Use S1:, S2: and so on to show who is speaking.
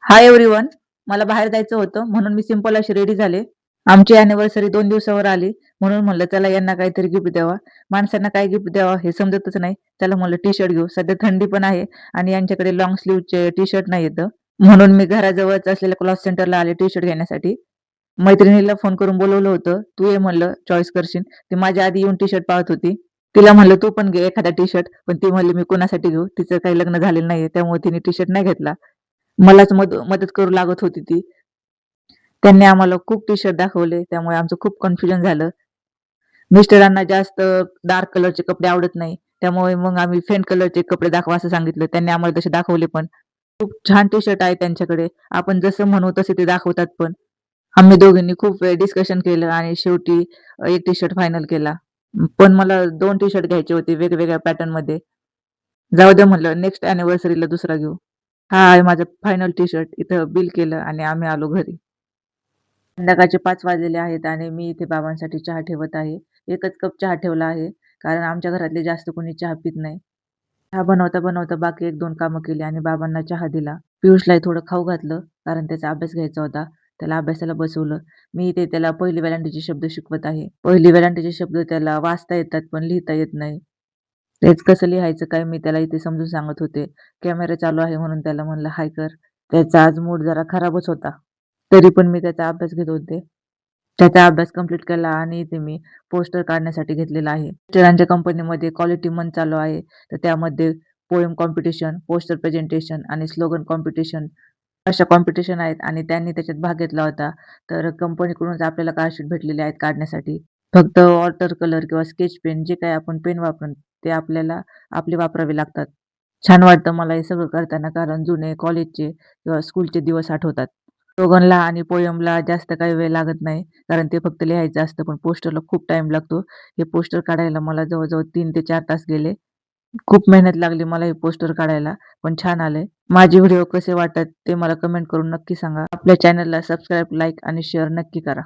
S1: Hi everyone. मला बाहेर जायचं होतं म्हणून मी सिंपल अशी रेडी झाले. आमची अॅनिव्हर्सरी 2 दिवसावर आली म्हणून म्हणलं चला यांना काहीतरी गिफ्ट द्यावा. माणसांना काय गिफ्ट द्यावा हे समजतच नाही. चला म्हणलं टी-शर्ट घेऊ. सध्या थंडी पण आहे आणि यांच्याकडे लाँग स्लीव्हचे टी-शर्ट नाहीयेत. म्हणून मी घराजवळच असलेल्या क्लॉथ सेंटरला आले टी-शर्ट घेण्यासाठी. मैत्रिणीला फोन करून बोलावलं होतं. "तू ये" म्हणलं, "चॉईस करशील." ती माझ्या आधी येऊन टी-शर्ट पाहत होती. तिला म्हणलं, "तू पण घे एखादा टी-शर्ट." पण ती म्हणली, "मी कोणासाठी घेऊ?" तिचं काही लग्न झालेलं नाहीये त्यामुळे तिने टी-शर्ट नाही घेतला. मलाच मदत करू लागत होती ती. त्यांनी आम्हाला खूप टी-शर्ट दाखवले. त्यामुळे आमचं खूप कन्फ्युजन झालं. मिस्टरांना जास्त डार्क कलरचे कपडे आवडत नाही. त्यामुळे मग आम्ही फेंट कलरचे कपडे दाखवा असं सांगितलं. त्यांनी आम्हाला तसे दाखवले पण. खूप छान टी-शर्ट आहे त्यांच्याकडे. आपण जसं म्हणू तसे ते दाखवतात पण. आम्ही दोघींनी खूप वेळ डिस्कशन केलं आणि शेवटी एक टी-शर्ट फायनल केला. पण मला 2 टी-शर्ट घ्यायचे होते वेगवेगळ्या पॅटर्नमध्ये. जाऊ द्या म्हटलं नेक्स्ट अॅनिव्हर्सरीला दुसरा घेऊ. हा आहे माझं फायनल टी-शर्ट. इथं बिल केलं आणि आम्ही आलो घरी. संध्याकाळचे 5 वाजलेले आहेत आणि मी इथे बाबांसाठी चहा ठेवत आहे. एकच कप चहा ठेवला आहे, कारण आमच्या घरातले जास्त कोणी चहा पीत नाही. चहा बनवता-बनवता बाकी 1-2 कामं केली आणि बाबांना चहा दिला. पियुषलाही थोडं खाऊ घातलं, कारण त्याचा अभ्यास घ्यायचा होता. त्याला अभ्यासाला बसवलं. मी इथे त्याला पहिली वेलांटीचे शब्द शिकवत आहे. पहिली वेलांटीचे शब्द त्याला वाचता येतात, पण लिहिता येत नाही. तेच कसं लिहायचं काय मी त्याला इथे समजून सांगत होते. कॅमेरा चालू आहे म्हणून त्याला म्हणलं, "हाय कर." त्याचा आज मूड जरा खराबच होता. तरी पण मी त्याचा अभ्यास घेत होते. त्याचा अभ्यास कंप्लीट केला आणि इथे मी पोस्टर काढण्यासाठी घेतलेला आहे. मिस्टरांच्या कंपनीमध्ये क्वालिटी मंथ चालू आहे. तर त्यामध्ये पोएम कॉम्पिटिशन, पोस्टर प्रेझेंटेशन आणि स्लोगन कॉम्पिटिशन अशा कॉम्पिटिशन आहेत आणि त्यांनी त्याच्यात भाग घेतला होता. तर कंपनीकडूनच आपल्याला कार्डशीट भेटलेले आहेत काढण्यासाठी. फक्त वॉटर कलर किंवा स्केच पेन जे काही आपण पेन वापरून ते आपल्याला आपले वापरावे लागतात. छान वाटतं मला हे सगळं करताना कारण जुने कॉलेजचे किंवा स्कूलचे दिवस आठवतात. स्लोगनला आणि पोएमला जास्त काही वेळ लागत नाही, कारण ते फक्त लिहायचं असतं. पण पोस्टरला खूप टाईम लागतो. हे पोस्टर काढायला मला जवळ-जवळ 3 ते 4 तास गेले. खूप मेहनत लागली मला हे पोस्टर काढायला, पण छान आलंय. माझे व्हिडिओ कसे वाटतात ते मला कमेंट करून नक्की सांगा. आपल्या चॅनलला सबस्क्राईब, लाईक आणि शेअर नक्की करा.